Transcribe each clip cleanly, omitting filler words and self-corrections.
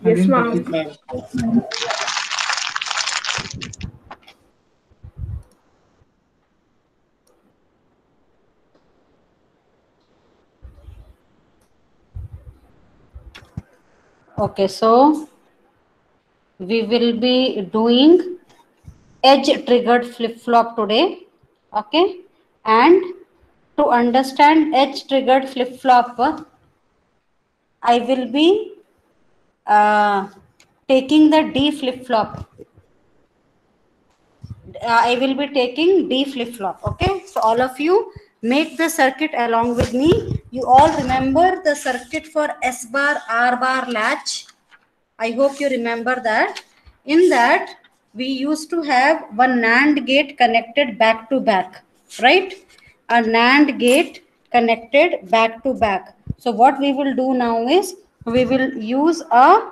Yes, ma'am. Okay, so we will be doing edge triggered flip flop today. Okay, and to understand edge triggered flip flop, I will be uh, taking the D flip flop. I will be taking D flip flop. Okay, so all of you make the circuit along with me. You all remember the circuit for S bar R bar latch. I hope you remember that. In that, we used to have one NAND gate connected back to back, right? A NAND gate connected back to back. So what we will do now is we will use a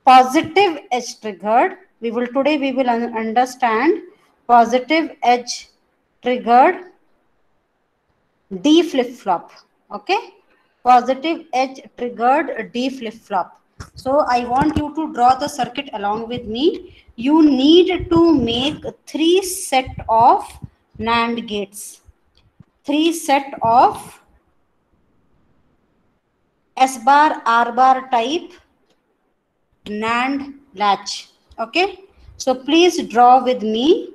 positive edge triggered. We will understand positive edge triggered D flip flop. Okay, positive edge triggered D flip flop. So I want you to draw the circuit along with me. You need to make three set of NAND gates, three set of S bar R bar type NAND latch. Okay, so please draw with me.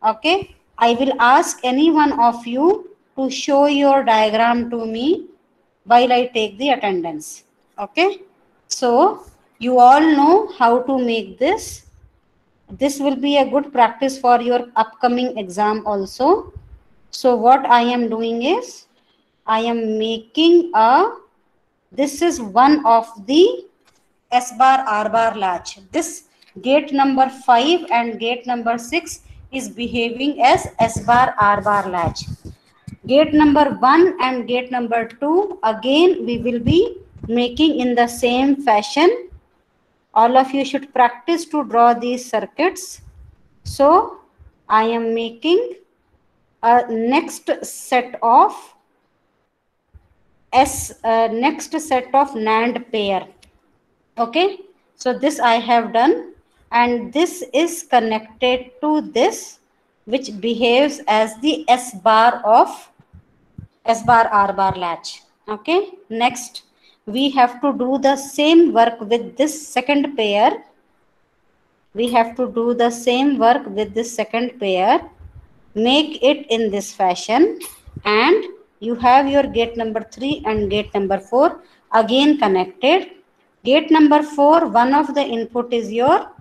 Okay, I will ask any one of you to show your diagram to me while I take the attendance. Okay, so you all know how to make this. This will be a good practice for your upcoming exam also. So what I am doing is I am making a, this is one of the S bar R bar latch. This gate number 5 and gate number 6 is behaving as S bar R bar latch. Gate number 1 and gate number 2 again we will be making in the same fashion. All of you should practice to draw these circuits. So I am making a next set of next set of NAND pair. Okay, so this I have done, and this is connected to this, which behaves as the S bar of S bar R bar latch. Okay, next we have to do the same work with this second pair. We have to do the same work with this second pair. Make it in this fashion, and you have your gate number 3 and gate number 4 again connected. Gate number 4, one of the input is your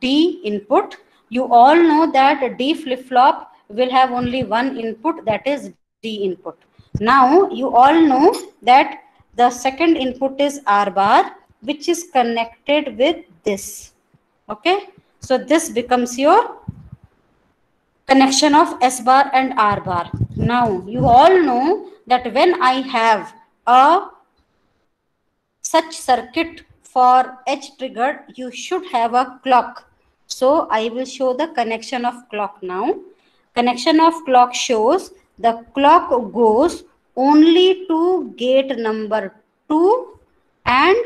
D input. You all know that D flip flop will have only one input, that is D input. Now you all know that the second input is R bar, which is connected with this. Okay, so this becomes your connection of S bar and R bar. Now you all know that when I have a such circuit for edge triggered, you should have a clock. So I will show the connection of clock now. Connection of clock shows the clock goes only to gate number 2 and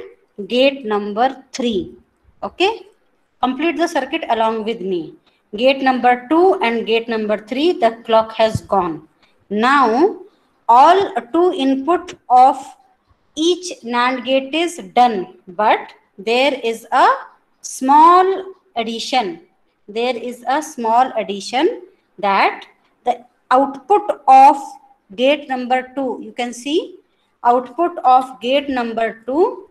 gate number 3. Okay, complete the circuit along with me. Gate number 2 and gate number 3, the clock has gone. Now all two input of each NAND gate is done, but there is a small addition. There is a small addition that the output of gate number 2, you can see output of gate number 2.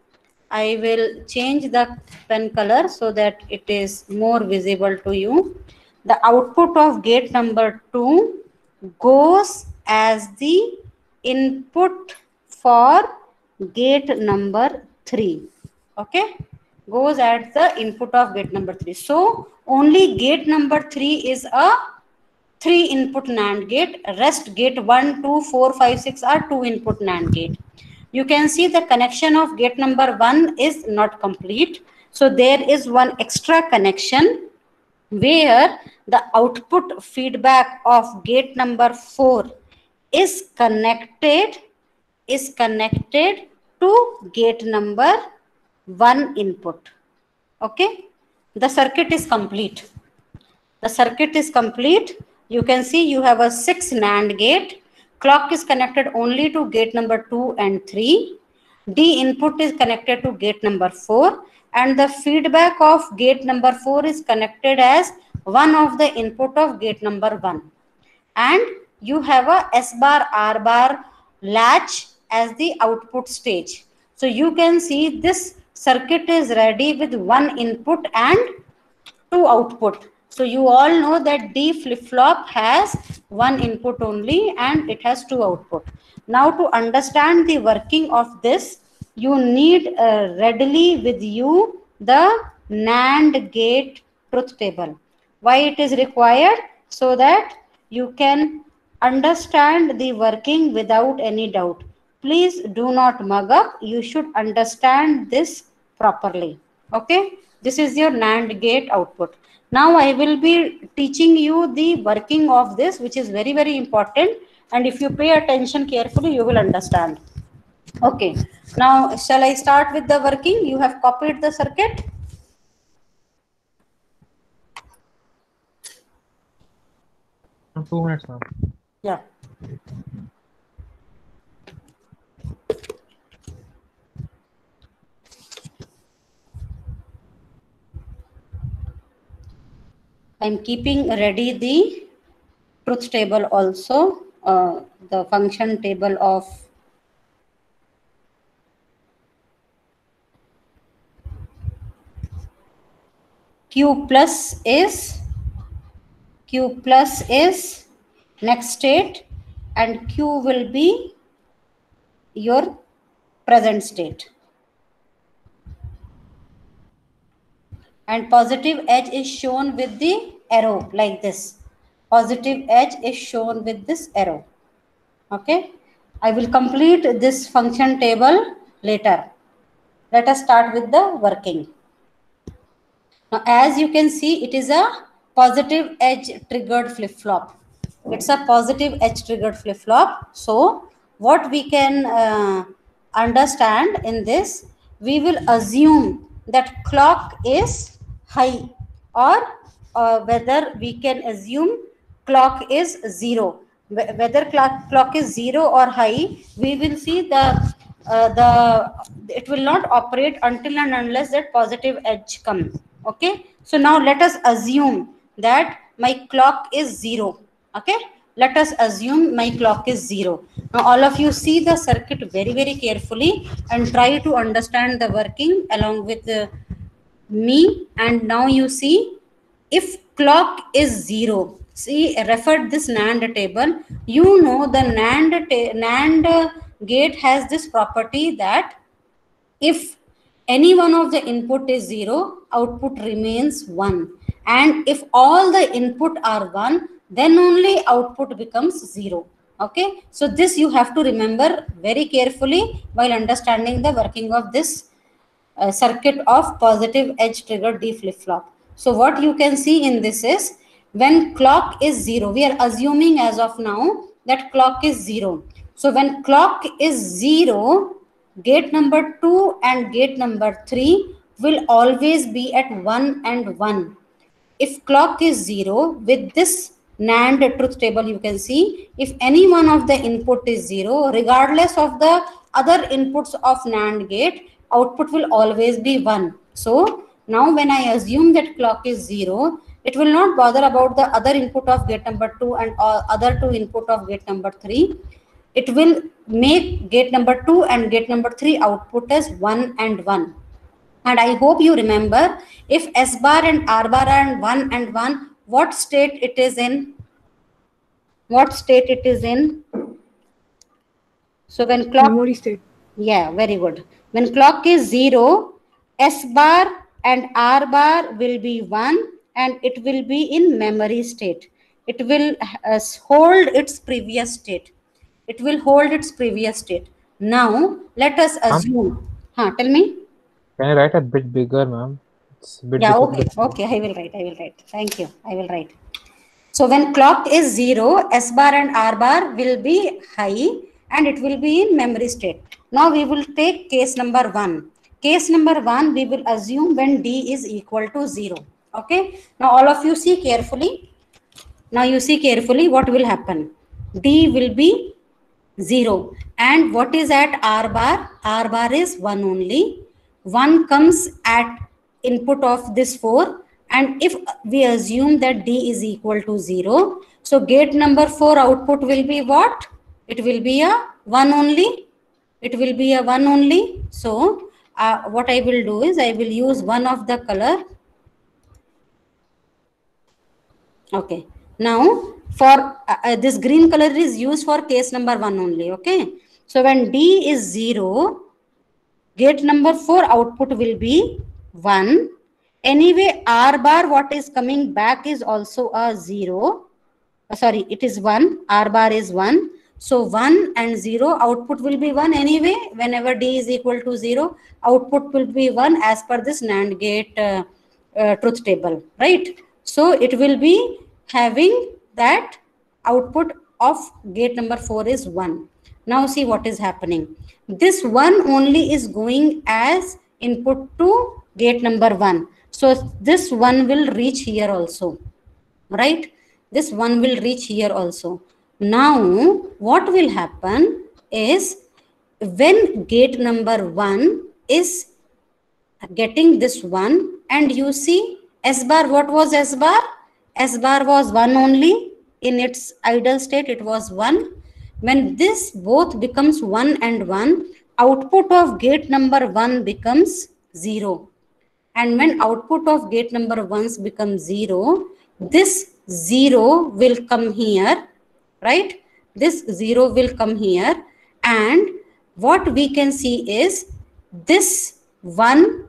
I will change the pen color so that it is more visible to you. The output of gate number 2 goes as the input for gate number 3. Okay, goes at the input of gate number 3. So only gate number 3 is a 3 input NAND gate. Rest gate 1, 2, 4, 5, 6 are 2 input NAND gate. You can see the connection of gate number 1 is not complete. So there is one extra connection where the output feedback of gate number 4 is connected to gate number 1 input. Okay, the circuit is complete. The circuit is complete. You can see you have a 6 NAND gate. Clock is connected only to gate number 2 and 3. D input is connected to gate number 4, and the feedback of gate number 4 is connected as one of the input of gate number 1. And you have a S bar R bar latch as the output stage. So you can see this circuit is ready with one input and two output. So you all know that D flip-flop has one input only and it has two output. Now to understand the working of this, you need readily with you the NAND gate truth table. Why it is required? So that you can understand the working without any doubt. Please do not mug up. You should understand this properly. Okay, this is your NAND gate output. Now I will be teaching you the working of this, which is very, very important. And if you pay attention carefully, you will understand. Okay, now shall I start with the working? You have copied the circuit. 2 minutes now. Yeah. I'm keeping ready the truth table also, the function table of Q plus is next state and Q will be your present state. And positive edge is shown with the arrow like this. Positive edge is shown with this arrow. Okay, I will complete this function table later. Let us start with the working. Now, as you can see, it is a positive edge triggered flip-flop. It's a positive edge triggered flip-flop. So, what we can understand in this, we will assume that clock is high, or whether we can assume clock is 0. Whether clock is 0 or high, we will see it will not operate until and unless that positive edge comes. Okay, so now let us assume that my clock is 0. Okay, let us assume my clock is 0. Now all of you see the circuit very, very carefully and try to understand the working along with me. And now you see, if clock is 0, see, referred this NAND table, you know the NAND gate has this property that if any one of the input is 0, output remains 1. And if all the input are 1, then only output becomes 0. Okay, so this you have to remember very carefully while understanding the working of this circuit of positive edge triggered D flip-flop. So what you can see in this is, when clock is 0, we are assuming as of now that clock is 0. So when clock is 0, gate number 2 and gate number 3 will always be at 1 and 1. If clock is 0, with this NAND truth table, you can see if any one of the input is 0, regardless of the other inputs of NAND gate, output will always be 1. So now when I assume that clock is 0, it will not bother about the other input of gate number 2 and other two input of gate number 3. It will make gate number 2 and gate number 3 output as 1 and 1. And I hope you remember, if S bar and R bar are 1 and 1, what state it is in? What state it is in? So when clock... Memory state. Yeah, very good. When clock is 0, S bar and R bar will be 1 and it will be in memory state. It will hold its previous state. It will hold its previous state. Now, let us assume... tell me. Can you write a bit bigger, ma'am? It's a bit difficult. Okay, I will write. Thank you. I will write. So when clock is 0, S bar and R bar will be high and it will be in memory state. Now we will take case number 1. Case number 1, we will assume when D is equal to 0. Okay. Now all of you see carefully. Now you see carefully what will happen. D will be 0. And what is at R bar? R bar is 1 only. 1 comes at input of this 4. And if we assume that D is equal to 0, so gate number 4 output will be what? It will be a 1 only. It will be a 1 only. So what I will do is I will use one of the color. Okay. Now for this green color is used for case number 1 only. Okay. So when D is 0, gate number 4 output will be 1. Anyway, R bar what is coming back is also a 0. Sorry, it is 1. R bar is 1. So 1 and 0 output will be 1 anyway. Whenever D is equal to 0, output will be 1 as per this NAND gate truth table, right? So it will be having that output of gate number 4 is 1. Now see what is happening. This 1 only is going as input to gate number 1. So this 1 will reach here also, right? This 1 will reach here also. Now what will happen is when gate number 1 is getting this 1, and you see S bar, what was S bar? S bar was 1 only. In its idle state it was 1. When this both becomes 1 and 1, output of gate number 1 becomes 0. And when output of gate number 1 becomes 0, this 0 will come here, right? This 0 will come here, and what we can see is this 1,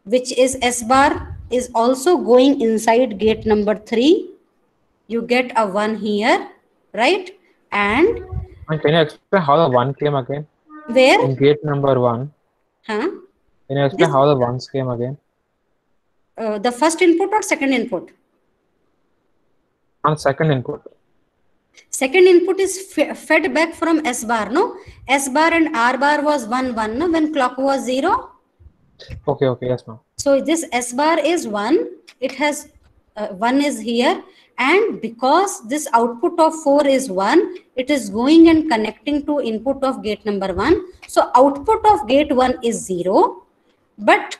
which is S bar, is also going inside gate number 3. You get a 1 here, right? And can you explain how the 1 came again? Where? In gate number 1. Huh? Can you explain how the 1s came again? The first input or second input? On second input. Second input is fed back from S bar, no? S bar and R bar was 1, 1, no? When clock was 0. Okay, yes, ma'am. So this S bar is 1. It has 1 is here. And because this output of 4 is 1, it is going and connecting to input of gate number 1. So output of gate 1 is 0. But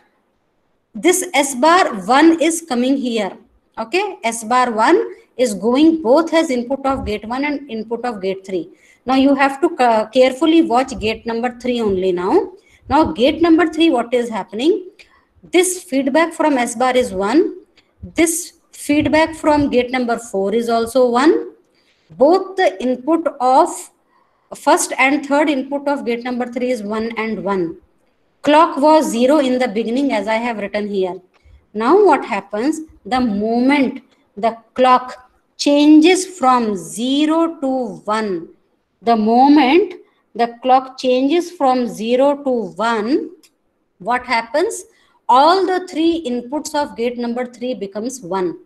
this S bar 1 is coming here. Okay. S bar 1 is going both as input of gate 1 and input of gate 3. Now you have to carefully watch gate number 3 only now. Now gate number 3, what is happening? This feedback from S bar is 1. This feedback from gate number 4 is also 1. Both the input of first and third input of gate number 3 is 1 and 1. Clock was 0 in the beginning, as I have written here. Now what happens? The moment the clock changes from 0 to 1, the moment the clock changes from 0 to 1, what happens? All the 3 inputs of gate number 3 becomes 1.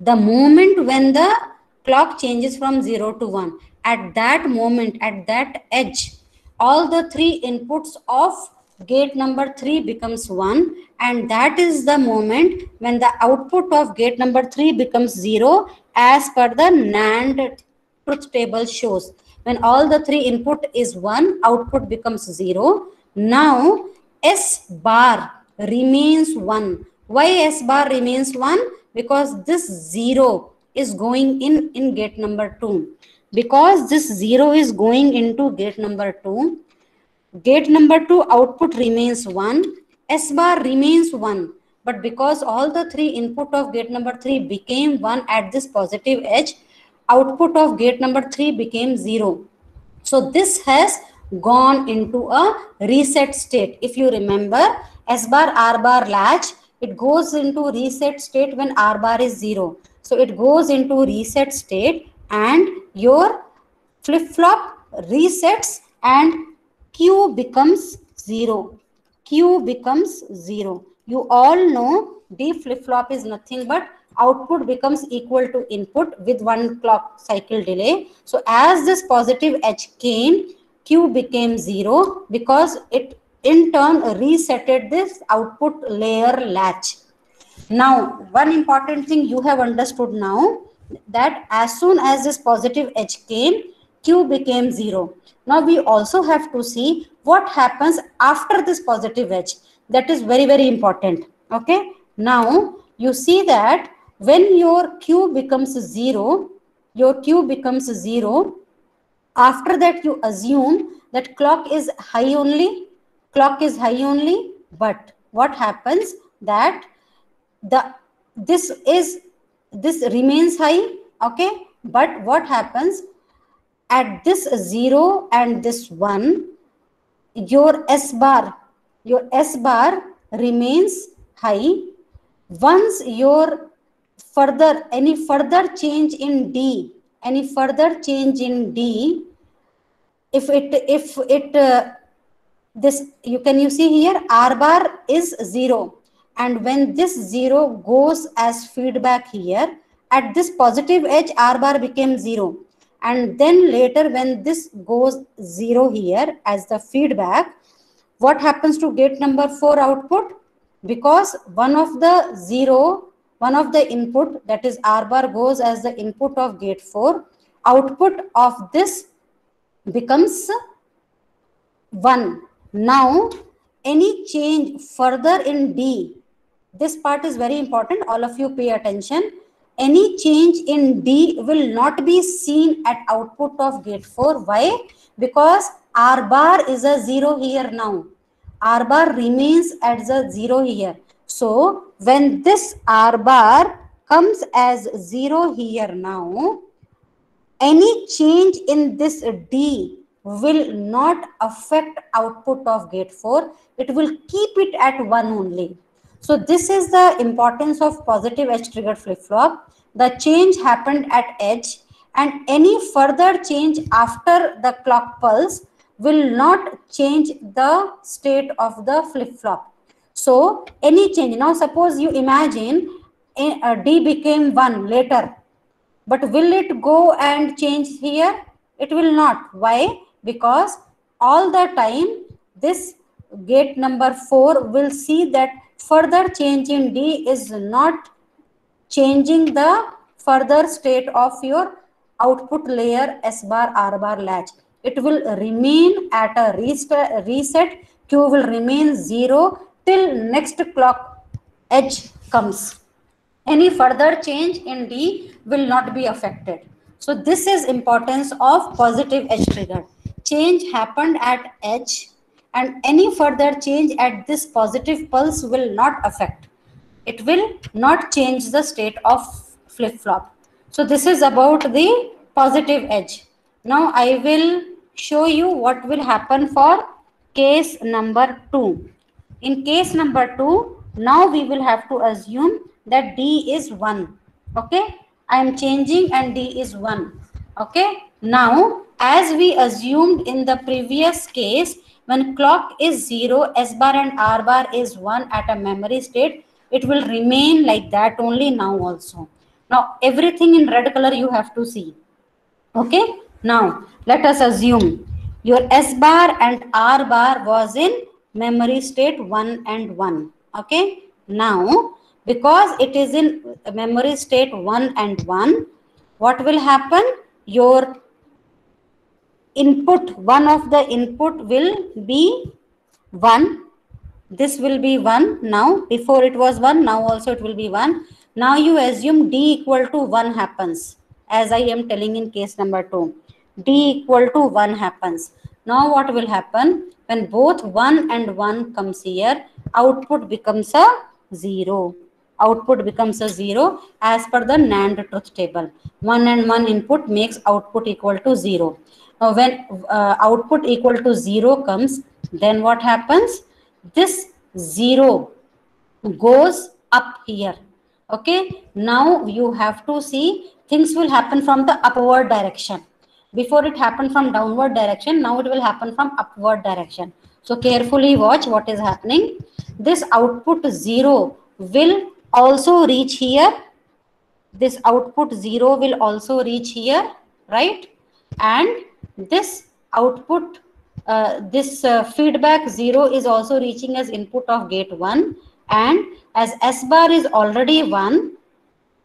The moment when the clock changes from 0 to 1, at that moment, at that edge, all the 3 inputs of gate number 3 becomes 1, and that is the moment when the output of gate number 3 becomes 0 as per the NAND truth table shows. When all the 3 input is 1, output becomes 0. Now S bar remains 1. Why S bar remains 1? Because this 0 is going in gate number 2. Because this 0 is going into gate number 2, gate number 2 output remains 1, S bar remains 1. But because all the 3 input of gate number 3 became 1 at this positive edge, output of gate number 3 became 0. So this has gone into a reset state. If you remember, S bar R bar latch, it goes into reset state when R bar is 0. So it goes into reset state and your flip-flop resets and Q becomes 0. Q becomes 0. You all know D flip-flop is nothing but output becomes equal to input with 1 clock cycle delay. So as this positive edge came, Q became 0 because it in turn resetted this output layer latch. Now, one important thing you have understood now, that as soon as this positive edge came, Q became 0. Now we also have to see what happens after this positive edge. That is very, very important. Okay. Now you see that when your Q becomes 0, your Q becomes 0, after that you assume that clock is high only, but what happens that the this remains high, okay, but what happens at this 0 and this 1, your s bar remains high. Once your any further change in d, if it this you see here r bar is 0, and when this 0 goes as feedback here at this positive edge, r bar became 0, and then later when this goes 0 here as the feedback, what happens to gate number 4 output? Because one of the input, that is r bar, goes as the input of gate 4, output of this becomes 1. Now, any change further in D, this part is very important, all of you pay attention. Any change in D will not be seen at output of gate 4. Why? Because R bar is a 0 here now. R bar remains at the 0 here. So, when this R bar comes as 0 here now, any change in this D will not affect output of gate 4. It will keep it at 1 only. So this is the importance of positive edge triggered flip-flop. The change happened at edge, and any further change after the clock pulse will not change the state of the flip-flop. So any change, now suppose you imagine D became 1 later, but will it go and change here? It will not. Why? Because all the time this gate number 4 will see that further change in D is not changing the further state of your output layer S bar R bar latch. It will remain at a reset. Q will remain 0 till next clock edge comes. Any further change in D will not be affected. So this is importance of positive edge trigger. Change happened at edge, and any further change at this positive pulse will not affect. It will not change the state of flip-flop. So this is about the positive edge. Now I will show you what will happen for case number 2. In case number 2, now we will have to assume that D is 1. Okay, I am changing and D is 1. Okay, now as we assumed in the previous case, when clock is 0, S bar and R bar is 1 at a memory state, it will remain like that only now also. Now everything in red color you have to see. Okay, now let us assume your S bar and R bar was in memory state 1 and 1. Okay, now because it is in memory state 1 and 1, what will happen? Your input, one of the input will be 1. This will be 1 now. Before it was 1, now also it will be 1. Now you assume D equal to 1 happens, as I am telling in case number 2. D equal to 1 happens. Now what will happen? When both 1 and 1 comes here, output becomes a 0. Output becomes a 0 as per the NAND truth table. 1 and 1 input makes output equal to 0. Now when output equal to 0 comes, then what happens? This 0 goes up here. Okay, now you have to see things will happen from the upward direction. Before it happened from downward direction, now it will happen from upward direction. So carefully watch what is happening. This output 0 will also reach here. This output 0 will also reach here, right? And this output this feedback 0 is also reaching as input of gate 1, and as S bar is already 1,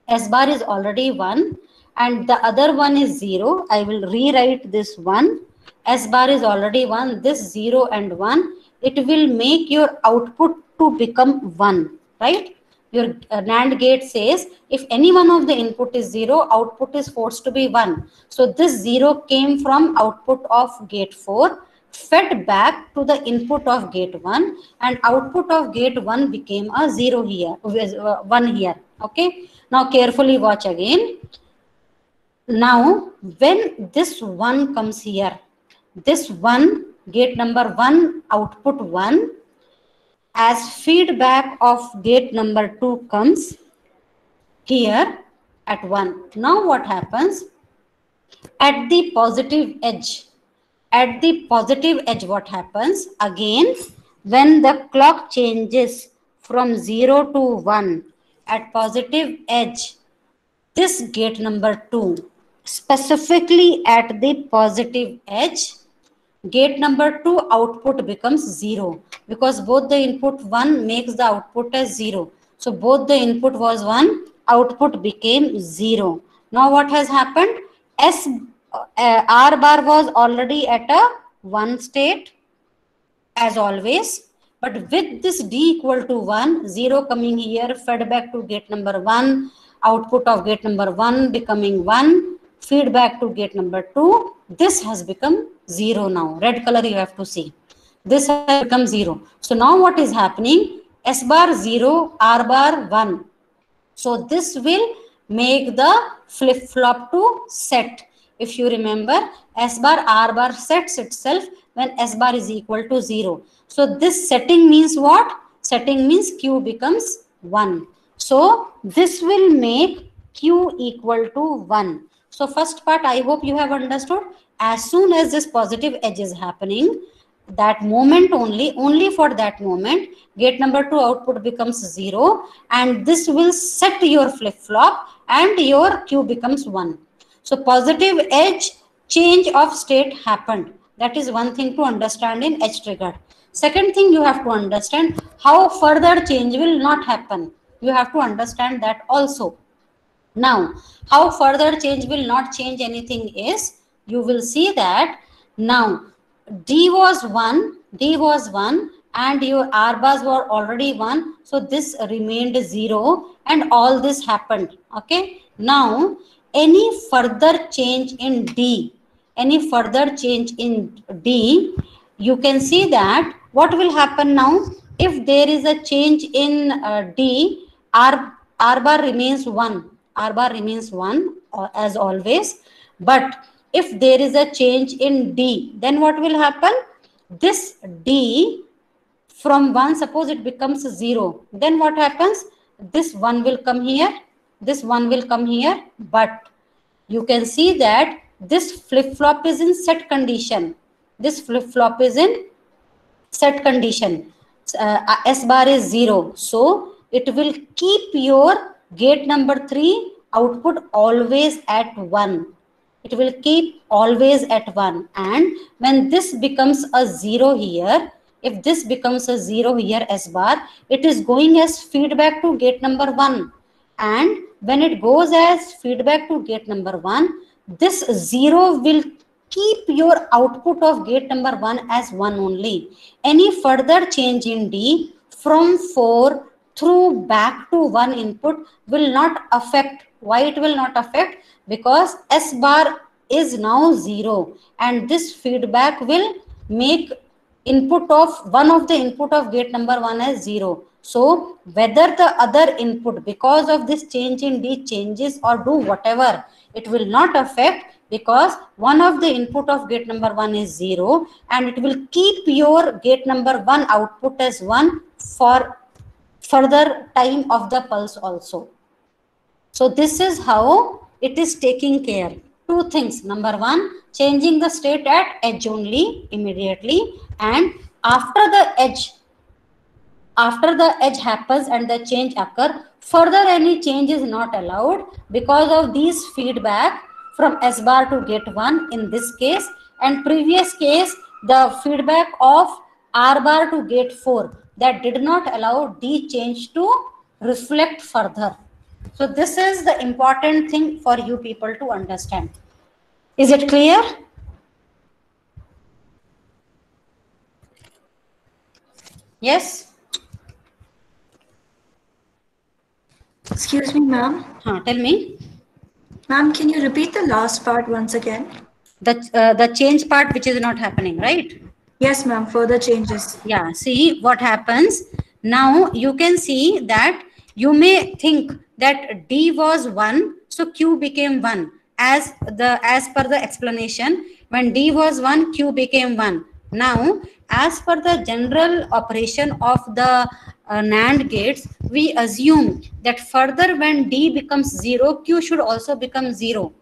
S bar is already 1 and the other one is 0, I will rewrite this 1. S bar is already 1, this 0 and 1, it will make your output to become 1, right? Your NAND gate says if any one of the input is 0, output is forced to be 1. So this 0 came from output of gate 4, fed back to the input of gate 1, and output of gate 1 became a 0 here, 1 here. Okay, now carefully watch again. Now when this 1 comes here, this 1, gate number 1, output 1, as feedback of gate number 2 comes here at 1. Now what happens? At the positive edge, what happens? Again, when the clock changes from 0 to 1 at positive edge, this gate number 2, specifically at the positive edge, gate number 2 output becomes 0 because both the input 1 makes the output as 0. So both the input was 1, output became 0. Now what has happened? R bar was already at a 1 state as always, but with this D equal to 1, 0 coming here, fed back to gate number 1, output of gate number 1 becoming 1, feedback to gate number 2, this has become 0 now. Red color you have to see. This has become 0. So now what is happening? S bar 0, R bar 1. So this will make the flip-flop to set. If you remember, S bar R bar sets itself when S bar is equal to 0. So this setting means what? Setting means Q becomes 1. So this will make Q equal to 1. So first part I hope you have understood. As soon as this positive edge is happening, that moment only for that moment, gate number 2 output becomes 0 and this will set your flip-flop and your Q becomes 1. So positive edge change of state happened. That is one thing to understand in edge trigger. Second thing you have to understand how further change will not happen. You have to understand that also. Now, how further change will not change anything is, you will see that now D was 1 and your R bars were already 1. So this remained 0 and all this happened. Okay. Now, any further change in D, you can see that what will happen now if there is a change in D, R bar remains 1. R bar remains 1 as always. But if there is a change in D, then what will happen? This D from 1, suppose it becomes 0. Then what happens? This 1 will come here. This 1 will come here. But you can see that this flip-flop is in set condition. This flip-flop is in set condition. S bar is 0. So it will keep your gate number 3 output always at 1. It will keep always at 1. And when this becomes a 0 here, if this becomes a 0 here, S bar, it is going as feedback to gate number 1. And when it goes as feedback to gate number 1, this 0 will keep your output of gate number 1 as 1 only. Any further change in D from 4 through back to 1 input will not affect. Why it will not affect? Because S bar is now 0 and this feedback will make input of one of the input of gate number 1 as 0. So whether the other input because of this change in D changes or do whatever, it will not affect because one of the input of gate number 1 is 0 and it will keep your gate number 1 output as 1 for further time of the pulse also. So this is how it is taking care. Two things. Number 1, changing the state at edge only immediately, and after the edge happens and the change occur, further any change is not allowed because of these feedback from S bar to gate 1 in this case, and previous case the feedback of R bar to gate 4 that did not allow D change to reflect further. So this is the important thing for you people to understand. Is it clear? Yes? Excuse me, ma'am. Tell me. Ma'am, can you repeat the last part once again? The change part which is not happening, right? Yes, ma'am. Further changes. Yeah, see what happens. Now you can see that you may think that D was 1, so Q became 1. As per the explanation, when D was 1, Q became 1. Now, as per the general operation of the NAND gates, we assume that further when D becomes 0, Q should also become 0,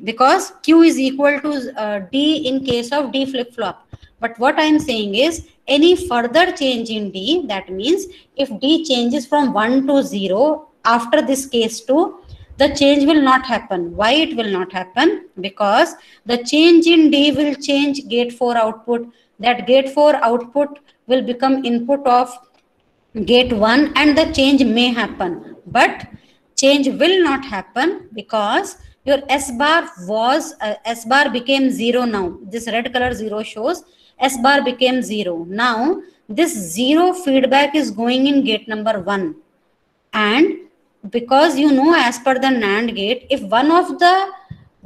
because Q is equal to D in case of D flip-flop. But what I am saying is, any further change in D, that means if D changes from 1 to 0 after this case 2, the change will not happen. Why it will not happen? Because the change in D will change gate 4 output. That gate 4 output will become input of gate 1 and the change may happen. But change will not happen because your S bar became 0 now. This red color 0 shows S bar became 0. Now this 0 feedback is going in gate number 1. And because you know, as per the NAND gate, if one of the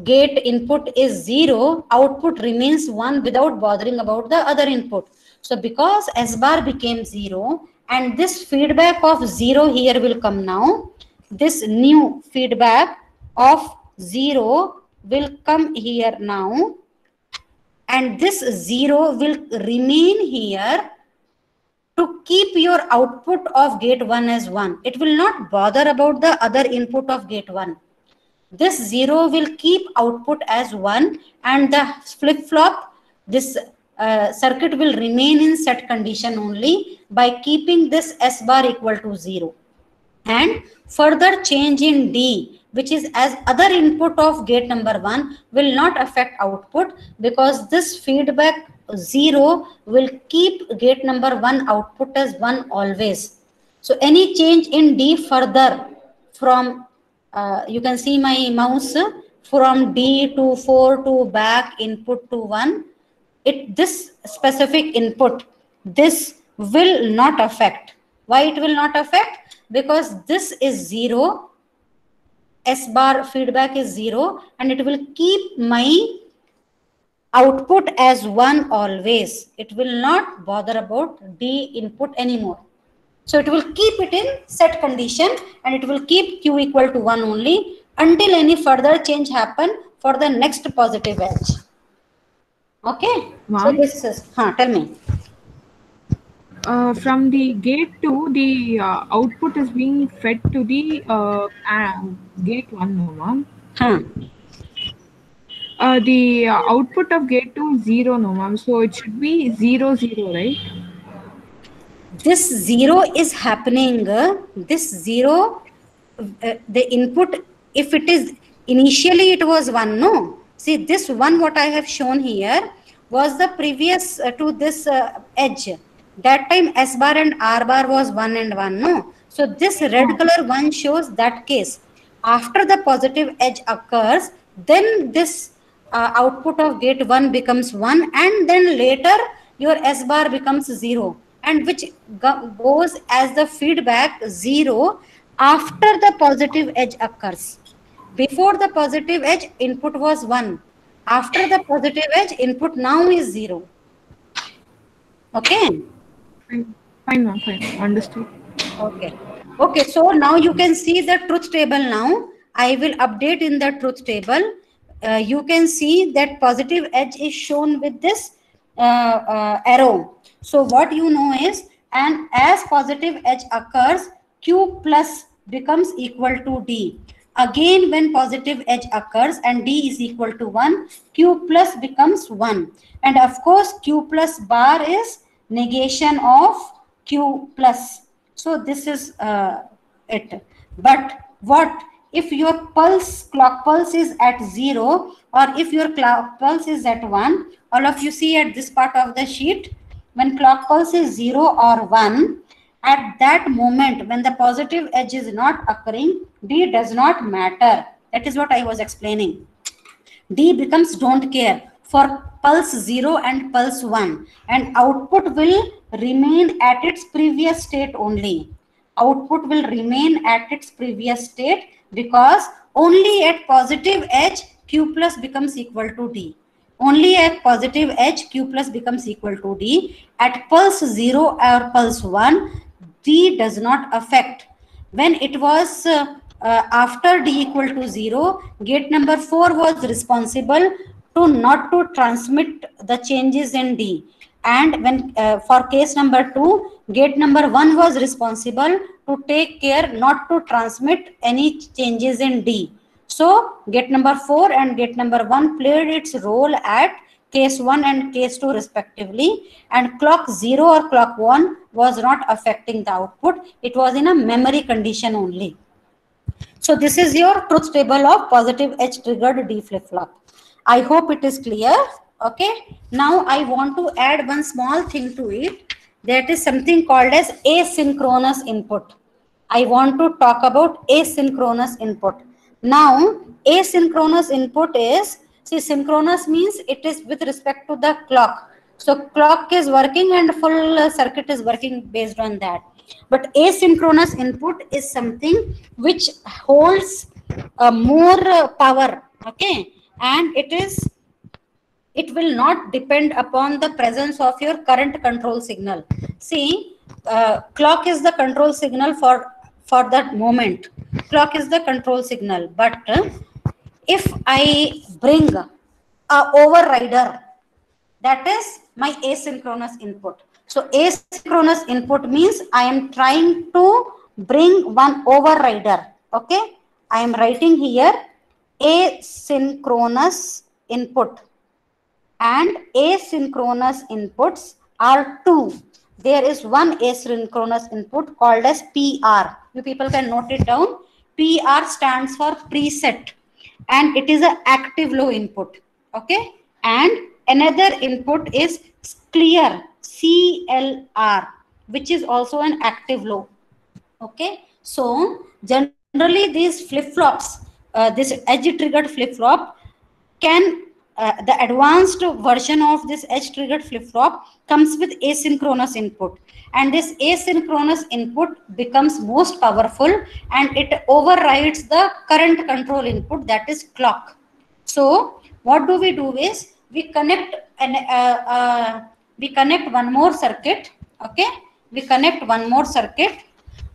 gate input is 0, output remains 1 without bothering about the other input. So because S bar became 0 and this feedback of 0 here will come now, this new feedback of 0 will come here now, and this 0 will remain here to keep your output of gate 1 as 1. It will not bother about the other input of gate 1. This 0 will keep output as 1, and the flip-flop, this circuit will remain in set condition only by keeping this S bar equal to 0. And further change in D, which is as other input of gate number 1, will not affect output, because this feedback 0 will keep gate number 1 output as 1 always. So any change in D further from, you can see my mouse, from D to 4 to back input to 1, this specific input, this will not affect. Why it will not affect? Because this is 0, S bar feedback is 0, and it will keep my output as 1 always. It will not bother about D input anymore. So it will keep it in set condition, and it will keep Q equal to 1 only until any further change happen for the next positive edge. Okay. So this is, tell me. From the gate 2, the output is being fed to the gate 1, no, ma'am. The output of gate 2 is 0, no, ma'am. So it should be 0, 0, right? This 0 is happening. This 0, the input, if it is initially it was 1, no. See, this 1 what I have shown here was the previous to this edge. That time S bar and R bar was 1 and 1, no. So this red color 1 shows that case. After the positive edge occurs, then this output of gate 1 becomes 1, and then later your S bar becomes 0, and which goes as the feedback 0 after the positive edge occurs. Before the positive edge, input was 1. After the positive edge, input now is 0. Okay? Fine, ma'am, fine. Understood. Okay. Okay, so now you can see the truth table now. I will update in the truth table. You can see that positive edge is shown with this arrow. So what you know is, and as positive edge occurs, Q plus becomes equal to D. Again, when positive edge occurs and D is equal to 1, Q plus becomes 1. And of course, Q plus bar is negation of Q plus. So this is it. But what if your clock pulse is at 0, or if your clock pulse is at 1, all of you see at this part of the sheet, when clock pulse is 0 or 1, at that moment when the positive edge is not occurring, D does not matter. That is what I was explaining. D becomes don't care for pulse 0 and pulse 1, and output will remain at its previous state only. Output will remain at its previous state because only at positive edge Q plus becomes equal to D. Only at positive edge Q plus becomes equal to D. At pulse 0 or pulse 1, D does not affect. When it was after D equal to 0, gate number 4 was responsible to not to transmit the changes in D. And when for case number 2, gate number 1 was responsible to take care not to transmit any changes in D. So gate number 4 and gate number 1 played its role at case 1 and case 2 respectively, and clock 0 or clock 1 was not affecting the output. It was in a memory condition only. So this is your truth table of positive edge triggered D flip-flop. I hope it is clear. Okay. Now I want to add one small thing to it. That is something called as asynchronous input. I want to talk about asynchronous input. Now asynchronous input is, see, synchronous means it is with respect to the clock. So clock is working and full circuit is working based on that. But asynchronous input is something which holds more power, okay, and it will not depend upon the presence of your current control signal. See, clock is the control signal for that moment. Clock is the control signal, but if I bring a overrider, that is my asynchronous input. So asynchronous input means I am trying to bring one overrider. Okay, I am writing here asynchronous input, and asynchronous inputs are two. There is one asynchronous input called as PR. You people can note it down. PR stands for preset, and it is an active low input. Okay, and another input is clear, CLR, which is also an active low. Okay, so generally these flip-flops, this edge triggered flip-flop can, the advanced version of this edge triggered flip-flop comes with asynchronous input, and this asynchronous input becomes most powerful and it overrides the current control input, that is clock. So what do we do is we connect one more circuit. Okay, we connect one more circuit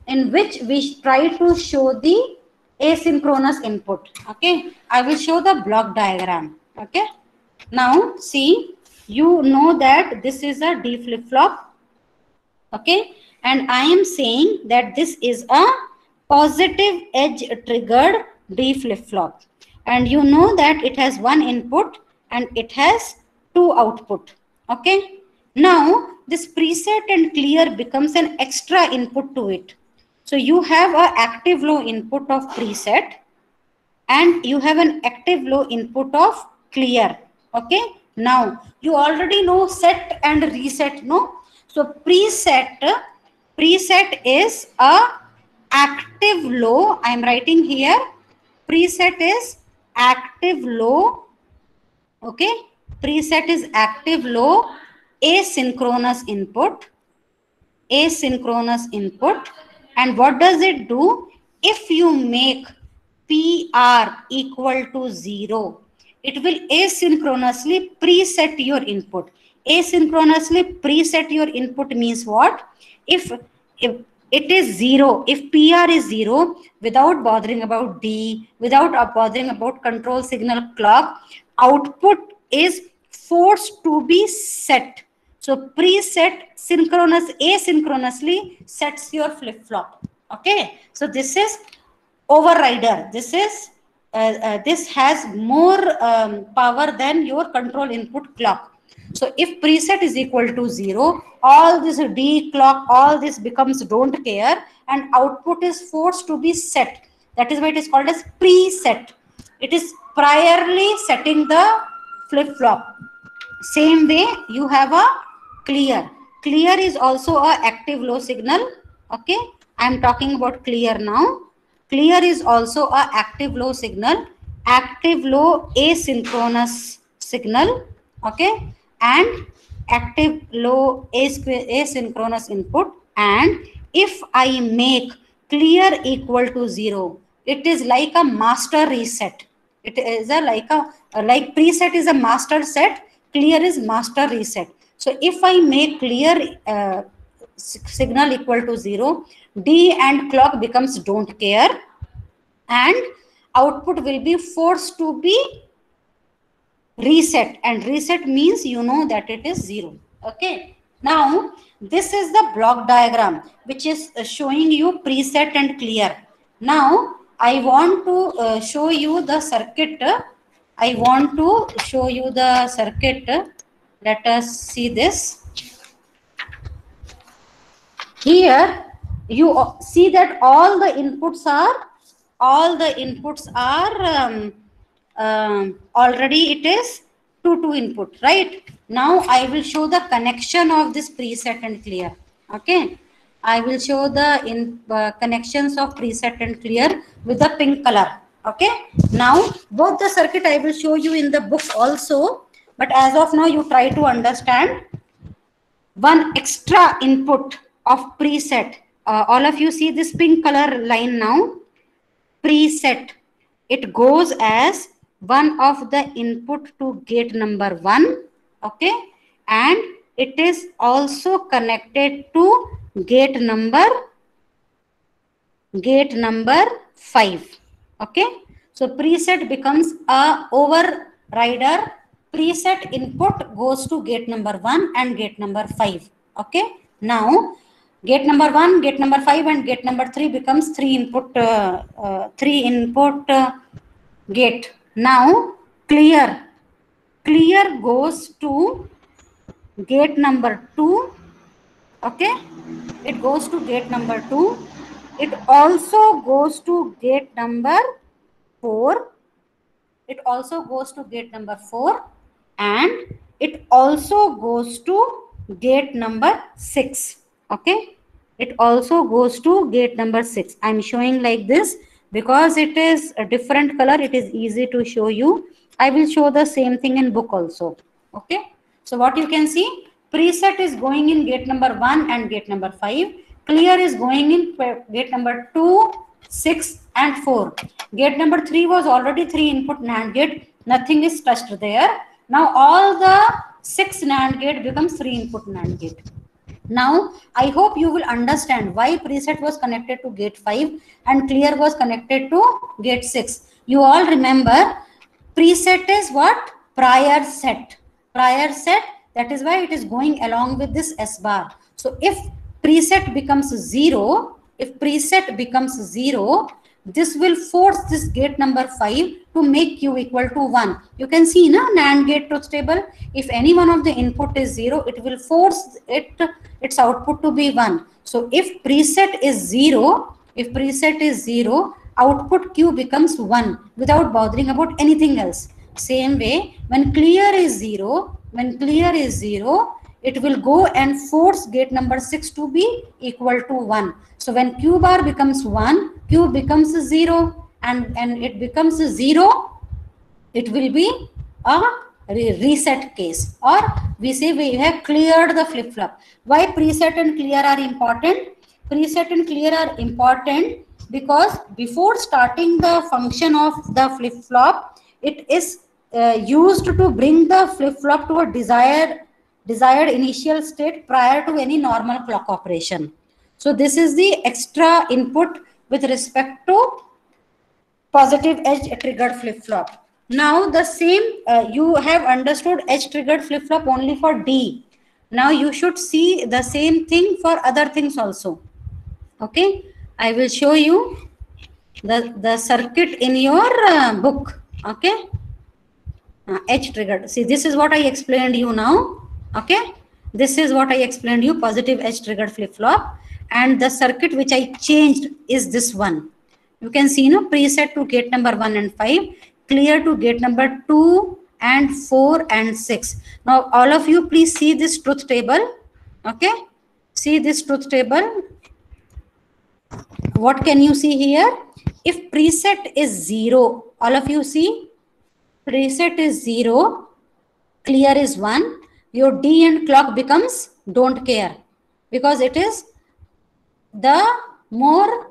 in which we try to show the asynchronous input. Okay, I will show the block diagram. Okay, now see, you know that this is a D flip-flop. Okay, and I am saying that this is a positive edge triggered D flip-flop, and you know that it has one input and it has two output. Okay, now this preset and clear becomes an extra input to it. So you have an active low input of preset and you have an active low input of clear. Okay, now you already know set and reset, no? So preset is a active low. I am writing here, preset is active low. Okay, preset is active low asynchronous input. And what does it do? If you make PR equal to 0, it will asynchronously preset your input. Asynchronously preset your input means what? If it is 0, if PR is 0, without bothering about D, without bothering about control signal clock, output is forced to be set. So preset asynchronously sets your flip-flop. Okay, so this is overrider. This is this has more power than your control input clock. So if preset is equal to 0, all this D clock, all this becomes don't care, and output is forced to be set. That is why it is called as preset. It is priorly setting the flip-flop. Same way you have a clear. Clear is also a active low signal. Okay, I am talking about clear now. Clear is also a active low signal, active low asynchronous signal. Okay, and active low asynchronous input. And if I make clear equal to 0, it is like a master reset. It is like preset is a master set, clear is master reset. So if I make clear signal equal to 0, D and clock becomes don't care, and output will be forced to be reset, and reset means you know that it is 0. Okay, now this is the block diagram which is showing you preset and clear. Now I want to show you the circuit. I want to show you the circuit. Let us see this. Here you see that all the inputs are already it is 2 input, right? Now I will show the connection of this preset and clear. Okay, I will show the connections of preset and clear with the pink color. Okay, now both the circuit I will show you in the book also, but as of now you try to understand. One extra input of preset, all of you see this pink color line now. Preset, it goes as one of the input to gate number 1. Okay, and it is also connected to gate number 5. Okay, so preset becomes a overrider. Preset input goes to gate number 1 and gate number 5. Okay, now gate number 1, gate number 5 and gate number 3 becomes 3 input gate. Now clear goes to gate number 2. Okay, it goes to gate number 2. It also goes to gate number 4. It also goes to gate number 4, and it also goes to gate number 6. Okay, it also goes to gate number 6. I'm showing like this because it is a different color. It is easy to show you. I will show the same thing in book also. Okay, so what you can see, preset is going in gate number 1 and gate number 5. Clear is going in gate number 2, 6 and 4. Gate number 3 was already 3 input NAND gate. Nothing is touched there. Now all the 6 NAND gate becomes 3 input NAND gate. Now I hope you will understand why preset was connected to gate 5 and clear was connected to gate 6. You all remember preset is what? Prior set. Prior set, that is why it is going along with this S bar. So if preset becomes 0, this will force this gate number 5 to make Q equal to 1. You can see na NAND gate truth table. If any one of the input is 0, it will force its output to be 1. So if preset is 0, output Q becomes 1 without bothering about anything else. Same way, when clear is 0, it will go and force gate number 6 to be equal to 1. So when Q bar becomes 1, Q becomes 0, and it becomes 0, it will be a reset case, or we say we have cleared the flip-flop. Why preset and clear are important? Preset and clear are important because before starting the function of the flip-flop, it is used to bring the flip-flop to a desired initial state prior to any normal clock operation. So this is the extra input with respect to positive edge triggered flip-flop. Now the same, you have understood edge triggered flip-flop only for D. Now you should see the same thing for other things also. Okay, I will show you the circuit in your book. Okay, edge triggered. See, this is what I explained you now. Okay, this is what I explained you, positive edge triggered flip-flop, and the circuit which I changed is this one. You can see, preset to gate number 1 and 5, clear to gate number 2 and 4 and 6. Now, all of you, please see this truth table. Okay, see this truth table. What can you see here? If preset is 0, all of you see, preset is 0, clear is 1, your D and clock becomes don't care, because it is the more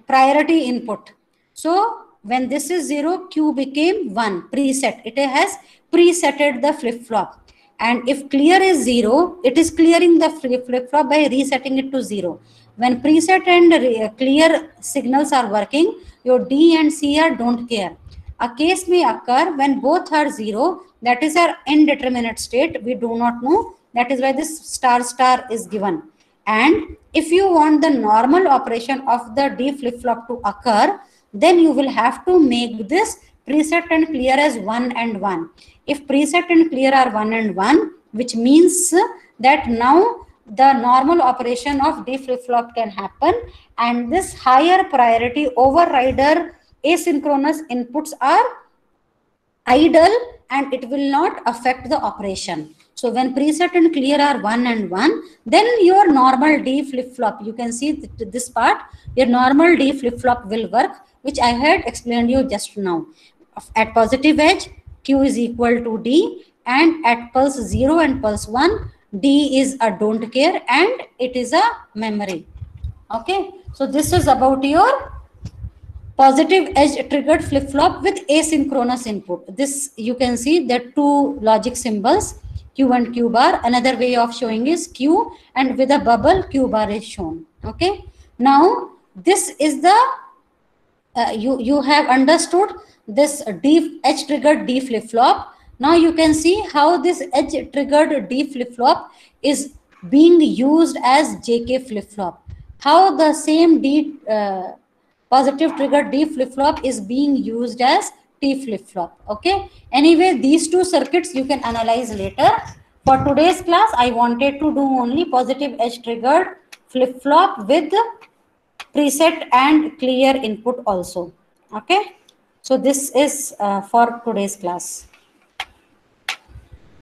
priority input. So when this is 0, Q became 1, preset. It has presetted the flip-flop. And if clear is 0, it is clearing the flip-flop by resetting it to 0. When preset and clear signals are working, your D and C are don't care. A case may occur when both are 0, that is our indeterminate state. We do not know. That is why this star star is given. And if you want the normal operation of the D flip-flop to occur, then you will have to make this preset and clear as 1 and 1. If preset and clear are 1 and 1, which means that now the normal operation of D flip-flop can happen, and this higher priority overrider asynchronous inputs are idle and it will not affect the operation. So when preset and clear are 1 and 1, then your normal D flip-flop, you can see this part, your normal D flip-flop will work, which I had explained you just now. At positive edge, Q is equal to D, and at pulse 0 and pulse 1, D is a don't care and it is a memory. Okay, so this is about your positive edge triggered flip-flop with asynchronous input. This you can see the two logic symbols, Q and Q bar. Another way of showing is Q, and with a bubble Q bar is shown. Okay, now this is the you have understood this edge triggered D flip-flop. Now you can see how this edge triggered D flip-flop is being used as JK flip-flop. How the same D positive trigger D flip-flop is being used as T flip-flop. Okay, anyway, these two circuits you can analyze later. For today's class, I wanted to do only positive edge triggered flip-flop with preset and clear input also. Okay, so this is for today's class.